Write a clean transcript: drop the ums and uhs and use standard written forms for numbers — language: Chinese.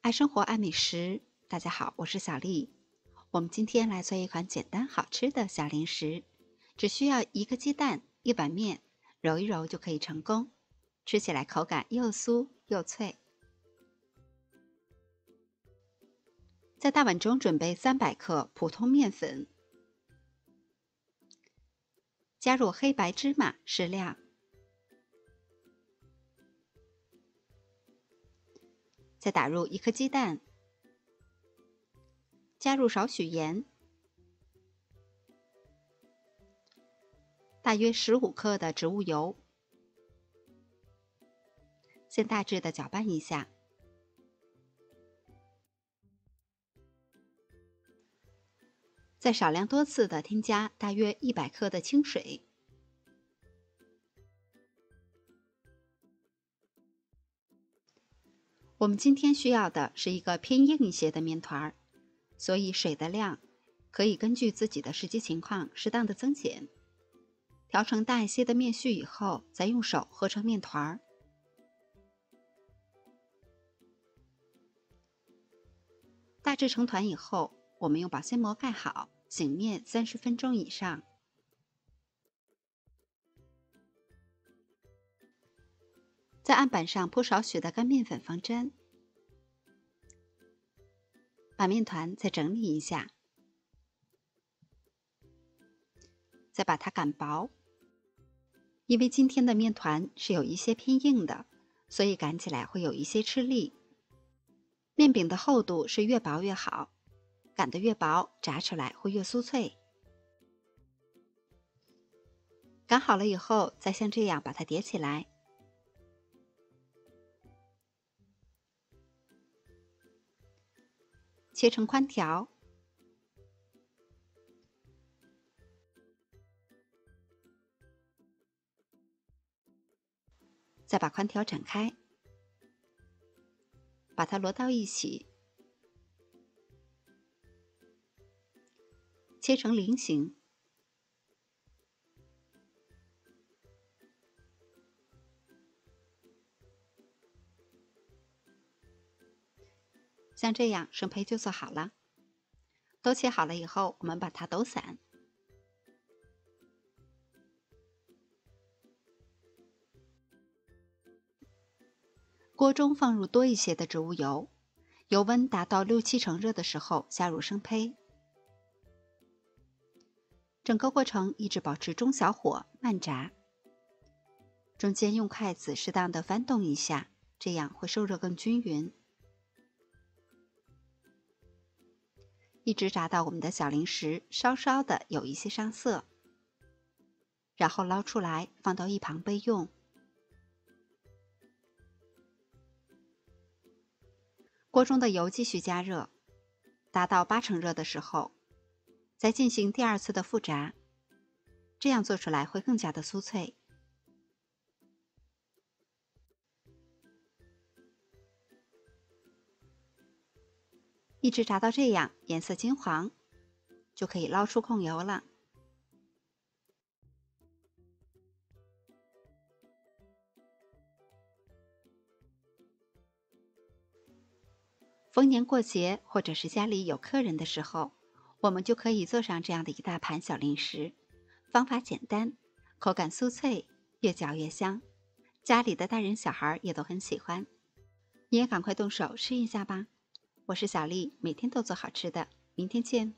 爱生活，爱美食。大家好，我是小丽。我们今天来做一款简单好吃的小零食，只需要1个鸡蛋、1碗面，揉一揉就可以成功。吃起来口感又酥又脆。在大碗中准备300克普通面粉，加入黑白芝麻适量，再打入1颗鸡蛋，加入少许盐，大约15克的植物油，先大致的搅拌一下，再少量多次的添加大约100克的清水。我们今天需要的是一个偏硬一些的面团，所以水的量可以根据自己的实际情况适当的增减。调成大一些的面絮以后，再用手和成面团。大致成团以后，我们用保鲜膜盖好，醒面30分钟以上。在案板上铺少许的干面粉防粘，把面团再整理一下，再把它擀薄。因为今天的面团是有一些偏硬的，所以擀起来会有一些吃力。面饼的厚度是越薄越好，擀得越薄，炸出来会越酥脆。擀好了以后，再像这样把它叠起来，切成宽条，再把宽条展开，把它摞到一起，切成菱形。像这样生胚就做好了。都切好了以后，我们把它抖散。锅中放入多一些的植物油，油温达到6、7成热的时候下入生胚。整个过程一直保持中小火慢炸，中间用筷子适当的翻动一下，这样会受热更均匀。一直炸到我们的小零食稍稍的有一些上色，然后捞出来放到一旁备用。锅中的油继续加热，达到8成热的时候，再进行第2次的复炸，这样做出来会更加的酥脆。一直炸到这样颜色金黄，就可以捞出控油了。逢年过节或者是家里有客人的时候，我们就可以做上这样的一大盘小零食。方法简单，口感酥脆，越嚼越香，家里的大人小孩也都很喜欢。你也赶快动手试一下吧。我是小丽，每天都做好吃的，明天见。